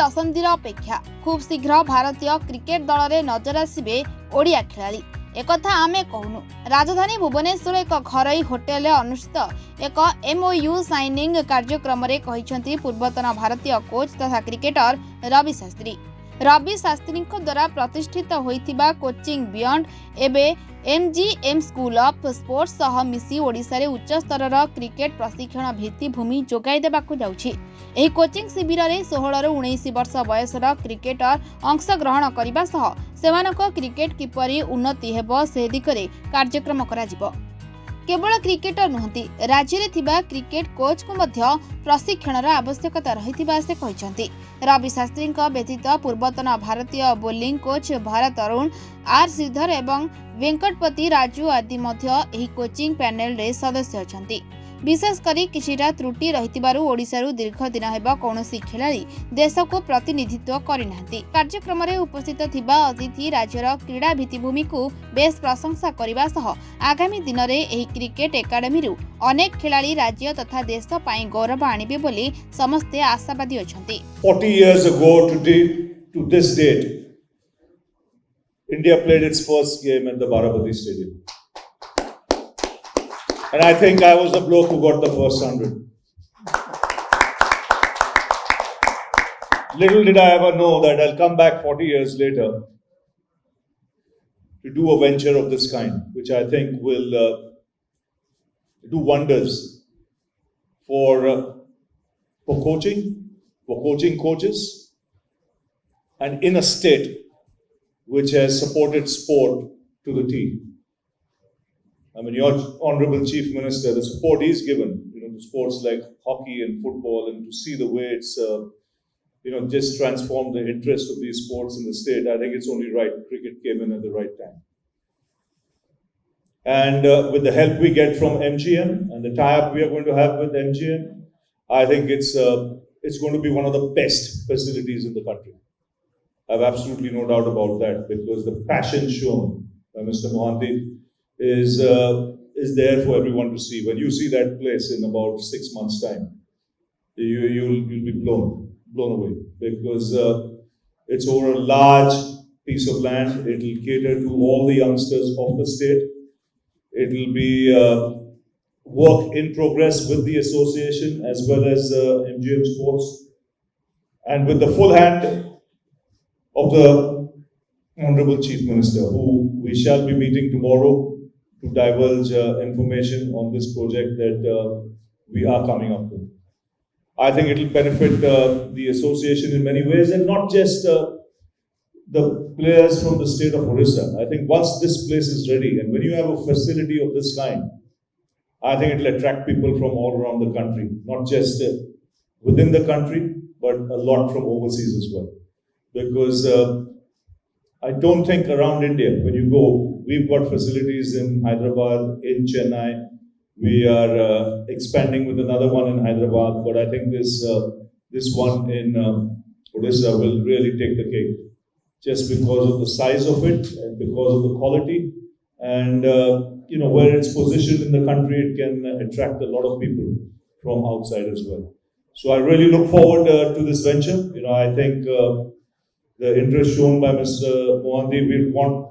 दशंधीर अपेक्षा खूब शीघ्र भारतीय क्रिकेट दल में नजर आसबे ओडिया खेलाड़ी एक आमे कहूनु। राजधानी भुवनेश्वर एक घरोई होटेल अनुष्ठित एक MOU साइनिंग कार्यक्रम में कहिसेंती पूर्वतन भारतीय कोच तथा क्रिकेटर रवि शास्त्री द्वारा प्रतिष्ठित होइतिबा कोचिंग बियॉन्ड एबे MGM स्कूल ऑफ स्पोर्ट्स सह मिसी ओडिशा रे उच्च स्तर क्रिकेट प्रशिक्षण भित्तिभूमि जोगाई देबाकू जाउछि। एही कोचिंग शिविर रे 16 रु 19 वर्ष बयसर क्रिकेटर अंशग्रहण करने सह सेमानक क्रिकेट किपरि उन्नति हेबो से दिगरे कार्यक्रम कराजिबो। केवल क्रिकेटर नुहंती राज्य में थिबा क्रिकेट कोच को मध्य प्रशिक्षणर आवश्यकता रहिथिबा से कहिसेंती। रवि शास्त्री व्यतीत पूर्वतन भारतीय bowling coach Bharat Arun R Sridhar एवं वेंकटपति राजू आदि मध्य एही कोचिंग पैनल रे सदस्य अछंती। विशेषकर किछिटा त्रुटि रहितिबारु ओडिशारु दीर्घ दिन हेबा कौनसी खिलाड़ी देश को प्रतिनिधित्व करिनांती। कार्यक्रम में उपस्थित थिबा अतिथि राज्यर क्रीड़ा भित्तिभूमि को बेस प्रशंसा करने सह आगामी दिन में एही क्रिकेट एकाडेमी रु अनेक खिलाड़ी राज्य तथा देश पई गौरव आनिबे बोली समस्ते आशावादी अछंती। 40 years ago today to this date, India played its first game at the Baravati Stadium. And I think I was the bloke who got the first 100. Little did I ever know that I'll come back 40 years later to do a venture of this kind, which I think will do wonders for coaching coaches, and in a state which has supported sport to the T. I mean, your Honorable Chief Minister, the support he's given, to sports like hockey and football, and to see the way it's, just transformed the interest of these sports in the state, I think it's only right. Cricket came in at the right time. And with the help we get from MGM and the tie-up we are going to have with MGM, I think it's going to be one of the best facilities in the country. I have absolutely no doubt about that, because the passion shown by Mr. Mohanty is there for everyone to see. When you see that place in about 6 months' time, you'll be blown away, because it's over a large piece of land. It will cater to all the youngsters of the state. It will be work in progress with the association as well as MGM Sports, and with the full hand of the Honorable Chief Minister, who we shall be meeting tomorrow to divulge information on this project that we are coming up with. I think it will benefit the association in many ways, and not just the players from the state of Odisha. I think once this place is ready, and when you have a facility of this kind, I think it will attract people from all around the country, not just within the country, but a lot from overseas as well. Because I don't think around India, when you go, we've got facilities in Hyderabad, in Chennai. We are expanding with another one in Hyderabad, but I think this one in Odisha will really take the cake, just because of the size of it and because of the quality, and where it's positioned in the country, it can attract a lot of people from outside as well. So I really look forward to this venture. I think the interest shown by Mr. Mohanty,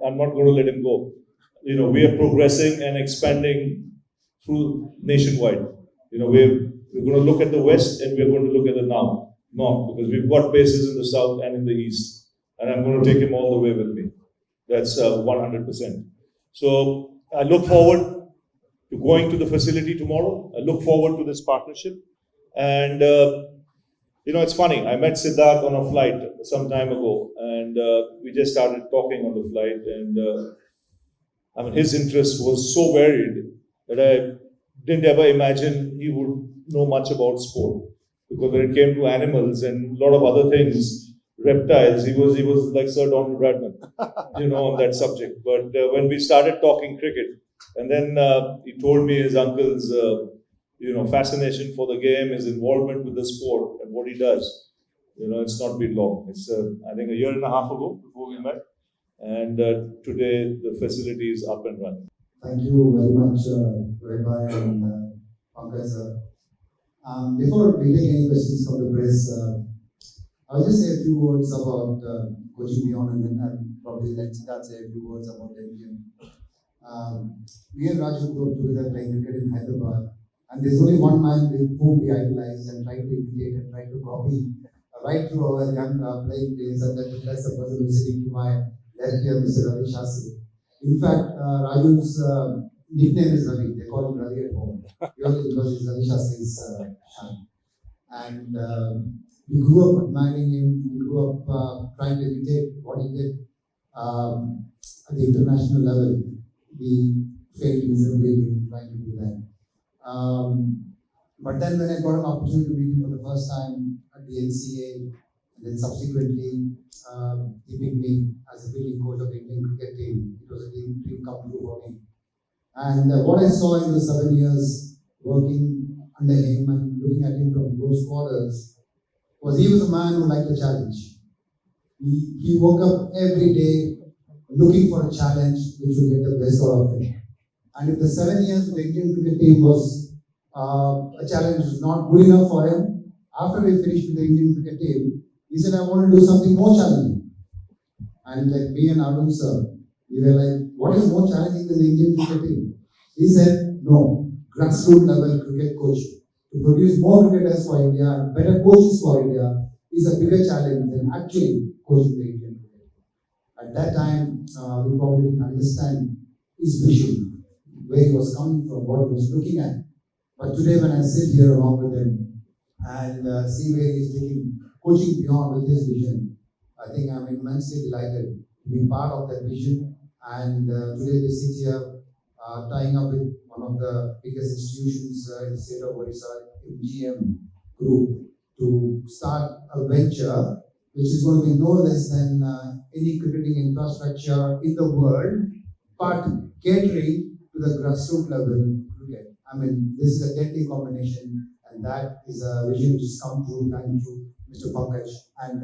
I'm not going to let him go. We are progressing and expanding through nationwide. We're going to look at the west, and we're going to look at the north, because we've got bases in the south and in the east, and I'm going to take him all the way with me. That's 100%. So I look forward to going to the facility tomorrow. I look forward to this partnership, and it's funny. I met Siddharth on a flight some time ago, and we just started talking on the flight, and his interest was so varied that I didn't ever imagine he would know much about sport. Because when it came to animals and a lot of other things, reptiles, he was like Sir Donald Bradman, on that subject. But when we started talking cricket, and then he told me his uncle's fascination for the game, his involvement with the sport, and what he does. It's not been long. It's I think a year and a half ago before we met, and today the facility is up and running. Thank you very much, Rabbi and Pankaj sir. Before we take any questions from the press, I'll just say a few words about coaching beyond, and then I'll probably let Siddharth say a few words about MGM. Me and Raju grew up together playing cricket in Hyderabad, and there's only one man with whom we idolize and try to imitate and try to copy right through our young playing days, and that's the person who's sitting to my left here, Mr. Ravi Shastri. In fact, Raju's nickname is Ravi. They call him Ravi at home, purely because he's Ravi Shastri's son. And we grew up admiring him. We grew up trying to imitate what he did at the international level. We failed miserably in trying to do that. But then when I got an opportunity to meet him for the first time at the NCA, and then subsequently he picked me as a fielding coach of the Indian cricket team. It was a dream come true for me. And what I saw in the 7 years working under him and looking at him from close quarters was he was a man who liked a challenge. He woke up every day looking for a challenge which would get the best out of him. And if the 7 years of the Indian cricket team was a challenge was not good enough for him, after we finished with the Indian cricket team, he said, I want to do something more challenging. And like me and Arun sir, we were like, what is more challenging than the Indian cricket team? He said, no, grassroots level cricket coaching. To produce more cricketers for India and better coaches for India is a bigger challenge than actually coaching the Indian cricket. At that time, we probably didn't understand his vision, where he was coming from, what he was looking at. But today when I sit here along with him and see where he's taking coaching beyond with his vision, I think I'm immensely delighted to be part of that vision. And today we sit here tying up with one of the biggest institutions in the state of Odisha, MGM Group, to start a venture which is going to be no less than any cricketing infrastructure in the world, but catering to the grassroots level cricket. I mean, this is a deadly combination, and that is a vision which has come true thanks to Mr. Pankaj and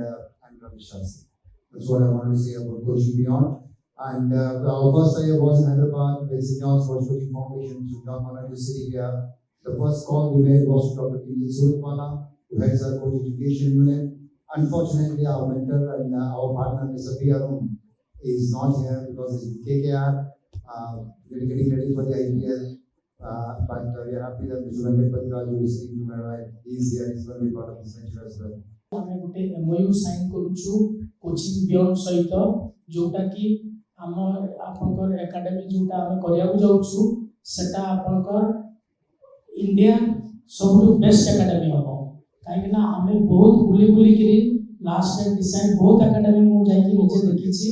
Ravi Shastri. That's what I wanted to say about Coaching Beyond. And our first year was in Hyderabad with St. John's Sports Coaching Foundation, St. John Manaju City here. The first call we made was to Dr. Kinjal Suratwala, who heads our coach education unit. Unfortunately, our mentor and our partner, Mr. P. Arun, is not here because he's with KKR. We're getting ready for the IPL. But we are happy that Mr. Venkat Patiraju is sitting to my right. He's here, he's going to be part of this venture as well. ଆମେ ଗୋଟେ MOU sign କରୁଛୁ coaching beyond ସହିତ, ଯୋଉଟା କି ଆପଣଙ୍କର academy ଯୋଉଟା ଆମେ କରିବାକୁ ଯାଉଛୁ ସେଟା ଆପଣଙ୍କର ଇଣ୍ଡିଆ ସବୁଠୁ ବେଷ୍ଟ ଏକାଡେମୀ ହବ। କାହିଁକି ନା ଆମେ ବହୁତ ବୁଲିକିରି ଲାଷ୍ଟ ଡିସାଇଡ୍ ବହୁତ ଏକାଡେମୀ ମୁଁ ଯାଇକି ନିଜେ ଦେଖିଛି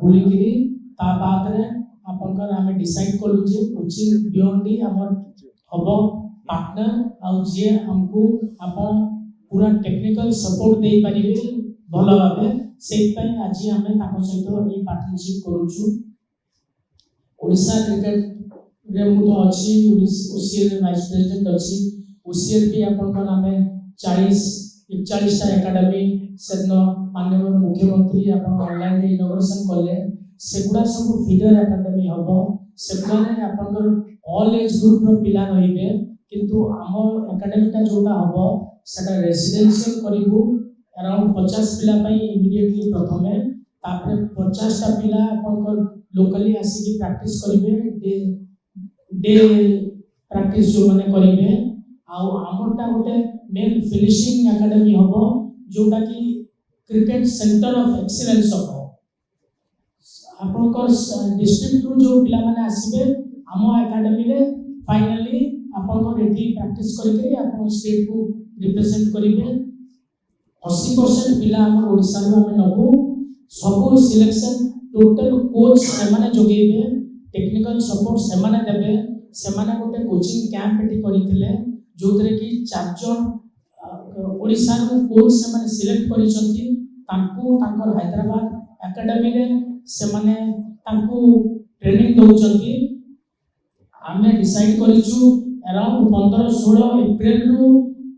ବୁଲିକିରି, ତା ବାଦରେ ଆପଣଙ୍କର ଆମେ ଡିସାଇଡ୍ କଲୁ ଯେ କୋଚିଂ ବିୟଣ୍ଡ ଆମର ହବ ପାର୍ଟନର, ଆଉ ଯିଏ ଆମକୁ ଆପଣ पूरा टेक्निकल सपोर्ट दे पारिबे भल भाबे। सेइपई आज आमे ताको सहित ए पार्टनरशिप करूछु। ओडिशा क्रिकेट रे मु तो अछि, ओसीए रे वाइस प्रेसिडेंट अछि। ओसीए भी आपनकर आमे 40-41 टा एकेडमी सेदन माननीय मुख्यमंत्री आपन ऑनलाइन रे इनोग्रेशन करले, सेगुडा सब फीडर एकेडमी हबो। सेगुडा रे आपनकर ऑल एज ग्रुप रो पिला रहिबे, किंतु आम एकेडमीटा जोटा हबो सेटा रेसिडेंशियल करिबु अराउंड 50 पिला पई इमीडिएटली प्रथमे, तापरे 50 टा पिला आपनकर लोकली आसी की प्रैक्टिस करिवे, डे प्रैक्टिस जो माने करिवे। आ हमरटा गोटे मेन फिनिशिंग एकेडमी हबो जोटा की क्रिकेट सेंटर ऑफ एक्सीलेंस हबो। आपनकर डिस्ट्रिक्ट रो जो पिला माने आसीबे हम एकेडमी रे फाइनली आपनकर एठी प्रैक्टिस करिके आपन स्टेट को रिप्रेजेंट करिवे। 80% पिला हमर ओडिसा रो हमें नबु, सब सिलेक्शन टोटल कोच से माने जोगेबे, टेक्निकल सपोर्ट से माने देबे। से माने गोटे कोचिंग कैंप एठी करिथिले जोतरे की 4 जन ओडिसा रो कोच से माने सिलेक्ट करिसंती, तांको तांकर हैदराबाद एकेडमी रे से माने तांको ट्रेनिंग दउचंती। आमे डिसाइड करिछु अराउंड 15-16 अप्रैल रो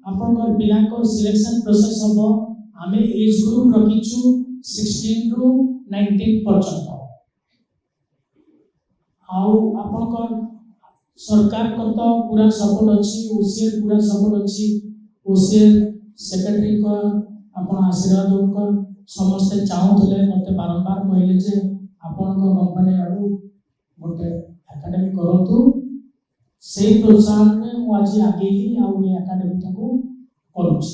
आपनकर पिलाको सिलेक्शन प्रोसेस हबो। आमे एज ग्रुप रखिछु 16 रो 19 पर्यंत। आउ आपनकर सरकार को तो पूरा सपोर्ट अछि, ओसीए पूरा सपोर्ट अछि। ओसीए सेक्रेटरी को ଆପଣ ଆଶୀର୍ବାଦ ସମସ୍ତେ ଚାହୁଁଥିଲେ ମୋତେ ବାରମ୍ବାର କହିଲେ ଯେ ଆପଣଙ୍କ କମ୍ପାନୀ ଆଡ଼ୁ ଗୋଟେ ଏକାଡେମୀ କରନ୍ତୁ। ସେଇ ପ୍ରୋତ୍ସାହନରେ ମୁଁ ଆଜି ଆଗେଇଲି ଆଉ ଏ ଏକାଡେମୀଟାକୁ କରୁଛି।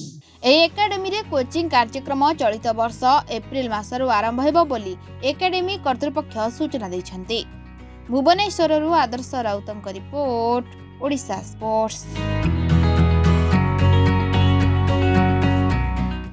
ଏହି ଏକାଡେମୀରେ କୋଚିଂ କାର୍ଯ୍ୟକ୍ରମ ଚଳିତ ବର୍ଷ ଏପ୍ରିଲ ମାସରୁ ଆରମ୍ଭ ହେବ ବୋଲି ଏକାଡେମୀ କର୍ତ୍ତୃପକ୍ଷ ସୂଚନା ଦେଇଛନ୍ତି। ଭୁବନେଶ୍ୱରରୁ ଆଦର୍ଶ ରାଉତଙ୍କ ରିପୋର୍ଟ, ଓଡ଼ିଶା ସ୍ପୋର୍ଟସ୍।